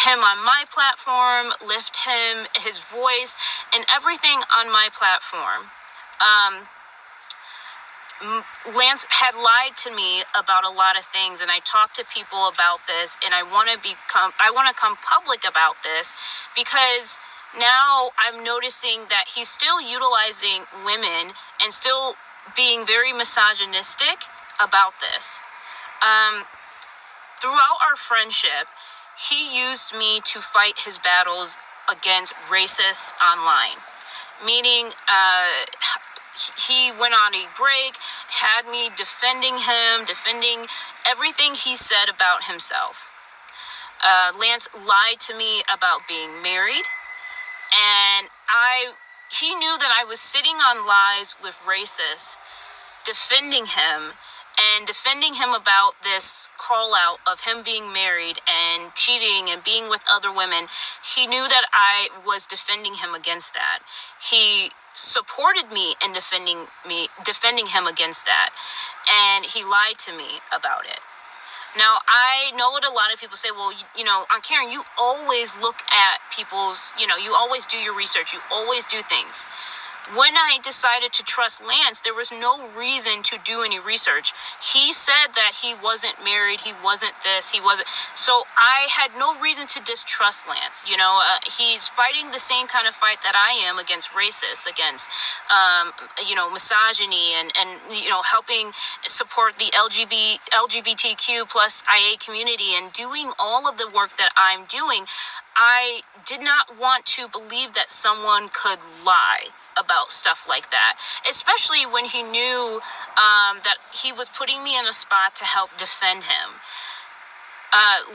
him on my platform, lift his voice, and everything on my platform. Lance had lied to me about a lot of things, and I talked to people about this, and I want to come public about this, because now I'm noticing that he's still utilizing women and still being very misogynistic about this. Throughout our friendship, he used me to fight his battles against racists online, meaning he went on a break, had me defending him, defending everything he said about himself. Lance lied to me about being married, and he knew that I was sitting on lies with racists, defending him, and defending him about this call out of him being married and cheating and being with other women. He knew that I was defending him against that. He supported me in defending him against that, and he lied to me about it. Now, I know what a lot of people say, well, Aunt Karen, you always look at people's, you always do your research, you always do things. When I decided to trust Lance, there was no reason to do any research. He said that he wasn't married, he wasn't this, he wasn't. So I had no reason to distrust Lance. He's fighting the same kind of fight that I am against racists, against, misogyny, and helping support the LGBTQ plus IA community, and doing all of the work that I'm doing. I did not want to believe that someone could lie about stuff like that, especially when he knew that he was putting me in a spot to help defend him.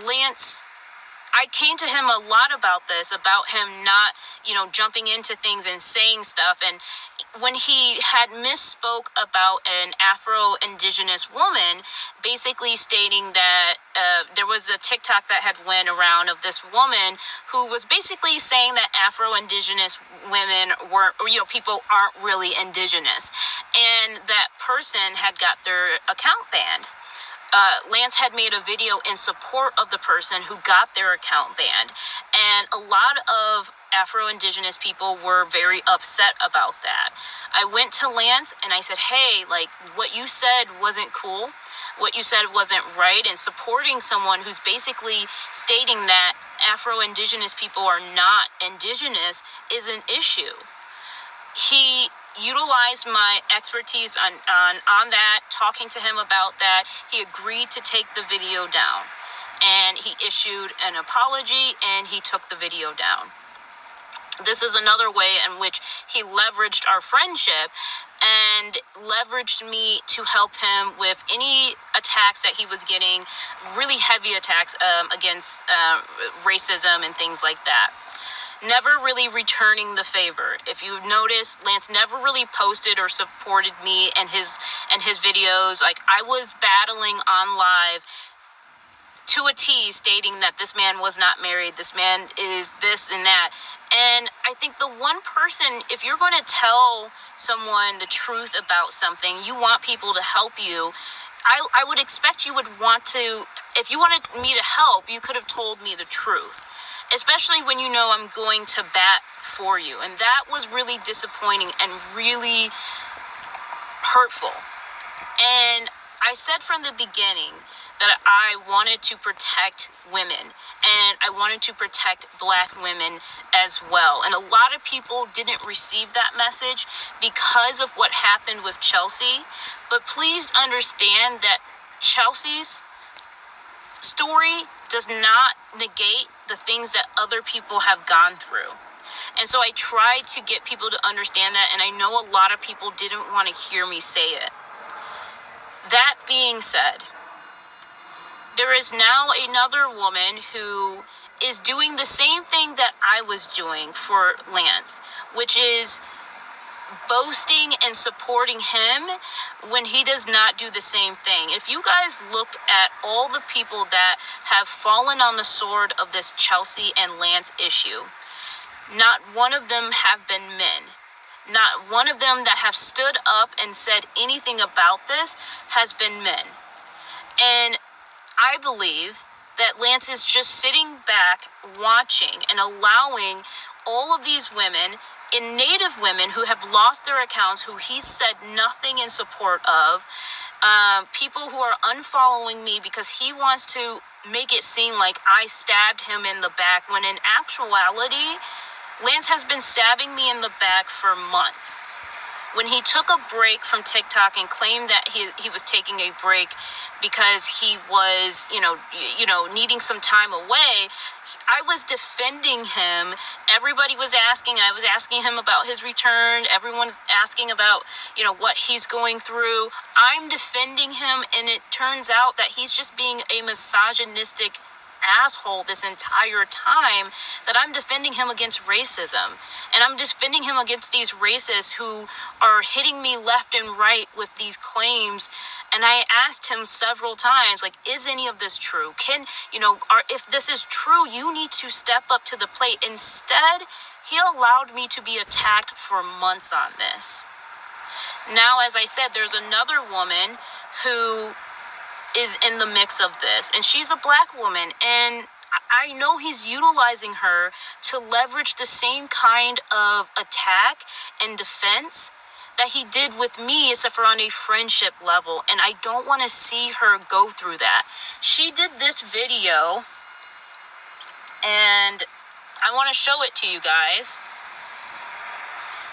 Lance, I came to him a lot about this, about him not, jumping into things and saying stuff. And when he had misspoke about an Afro-Indigenous woman, basically stating that there was a TikTok that had went around of this woman who was basically saying that Afro-Indigenous women were, people aren't really indigenous. And that person had got their account banned. Lance had made a video in support of the person who got their account banned. And a lot of Afro-Indigenous people were very upset about that. I went to Lance and I said, hey, what you said wasn't cool. What you said wasn't right. And supporting someone who's basically stating that Afro-Indigenous people are not indigenous is an issue. He utilized my expertise on that, talking to him about that. He agreed to take the video down, and he issued an apology, and he took the video down. This is another way in which he leveraged our friendship and leveraged me to help him with any attacks that he was getting, really heavy attacks against racism and things like that. Never really returning the favor. If you've noticed, Lance never really posted or supported me and his videos. I was battling on live to a T, stating that this man was not married, this man is this and that. And I think the one person, if you're going to tell someone the truth about something, you want people to help you. I would expect you would want to, if you wanted me to help, you could have told me the truth. Especially when you know I'm going to bat for you. And that was really disappointing and really hurtful. And I said from the beginning that I wanted to protect women, and I wanted to protect Black women as well. And a lot of people didn't receive that message because of what happened with Chelsea. But please understand that Chelsea's story does not negate the things that other people have gone through. And so I tried to get people to understand that, and I know a lot of people didn't want to hear me say it. That being said, there is now another woman who is doing the same thing that I was doing for Lance, which is boasting and supporting him when he does not do the same thing. If you guys look at all the people that have fallen on the sword of this Chelsea and Lance issue, not one of them have been men. Not one of them that have stood up and said anything about this has been men. And I believe that Lance is just sitting back, watching, and allowing all of these women, and Native women who have lost their accounts, who he said nothing in support of, people who are unfollowing me because he wants to make it seem like I stabbed him in the back, when in actuality, Lance has been stabbing me in the back for months. When he took a break from TikTok and claimed that he was taking a break because he was, needing some time away, I was defending him. Everybody was asking. I was asking him about his return. Everyone's asking about, what he's going through. I'm defending him, and it turns out that he's just being a misogynistic asshole this entire time, that I'm defending him against racism, and I'm defending him against these racists who are hitting me left and right with these claims. And I asked him several times, like, is any of this true? If this is true, you need to step up to the plate. Instead, he allowed me to be attacked for months on this. Now, as I said, there's another woman who is in the mix of this, and she's a Black woman, and I know he's utilizing her to leverage the same kind of attack and defense that he did with me, except for on a friendship level, and I don't want to see her go through that. She did this video, and I want to show it to you guys,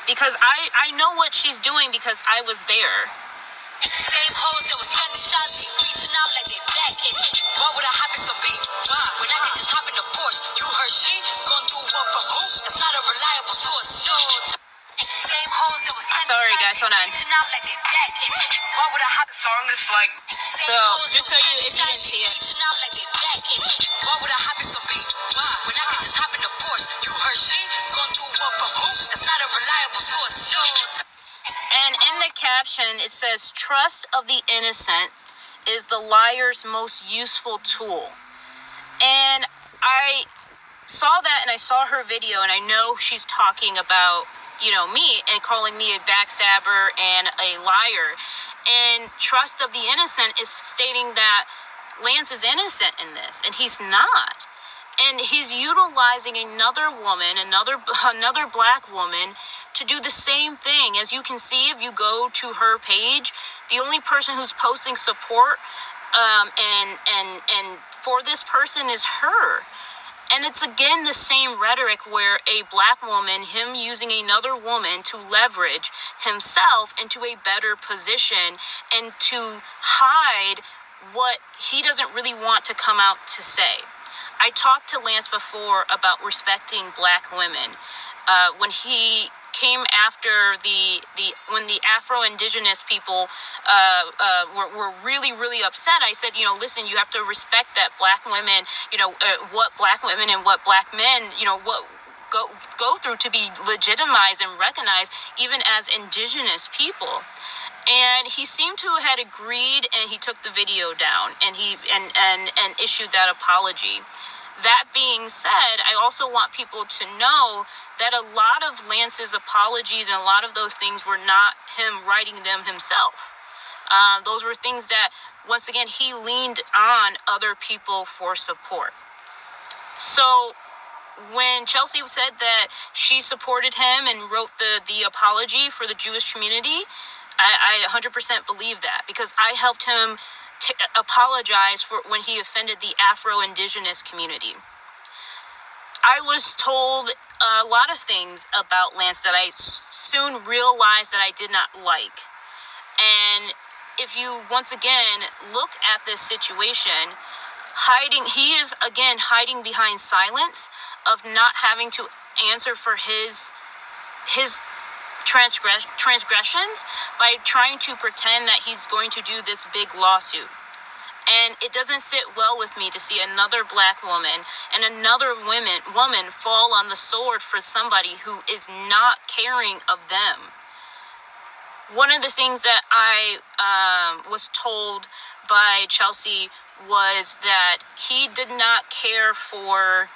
because I know what she's doing because I was there. Same hoes that was sending shots, they reaching out like they back itching. Why would I hop in some beef? When I could just hop in the Porsche. You heard she gon' do what from who? That's not a reliable source. Same hoes that was sending Sorry guys, hold on. reaching out like they back itching. Why would I hop? Song is like, So, just so you, if you didn't see it. Reaching out like they back itching. Why would I hop in some beef? When I could just hop in the Porsche. You heard she gon' do what from who? That's not a reliable source. And in the caption, it says, "Trust of the innocent is the liar's most useful tool." And I saw that, and I saw her video, and I know she's talking about, me, and calling me a backstabber and a liar. And trust of the innocent is stating that Lance is innocent in this, and he's not. And he's utilizing another woman, another Black woman, to do the same thing. As you can see, if you go to her page, the only person who's posting support and for this person is her. And it's again the same rhetoric where a Black woman, him using another woman to leverage himself into a better position and to hide what he doesn't really want to come out to say. I talked to Lance before about respecting Black women. When he came after when the Afro-Indigenous people were really, really upset, I said, listen, you have to respect that Black women, what Black women and what Black men, what go through to be legitimized and recognized even as Indigenous people. And he seemed to have agreed, and he took the video down, and he and issued that apology. That being said, I also want people to know that a lot of Lance's apologies and a lot of those things were not him writing them himself. Those were things that, once again, he leaned on other people for support. So when Chelsea said that she supported him and wrote the apology for the Jewish community, I 100% believe that, because I helped him apologize for when he offended the Afro-Indigenous community. I was told a lot of things about Lance that I soon realized that I did not like. And if you, once again, look at this situation, he is again hiding behind silence of not having to answer for his transgressions by trying to pretend that he's going to do this big lawsuit. And it doesn't sit well with me to see another Black woman and another woman fall on the sword for somebody who is not caring of them. One of the things that I was told by Chelsea was that he did not care for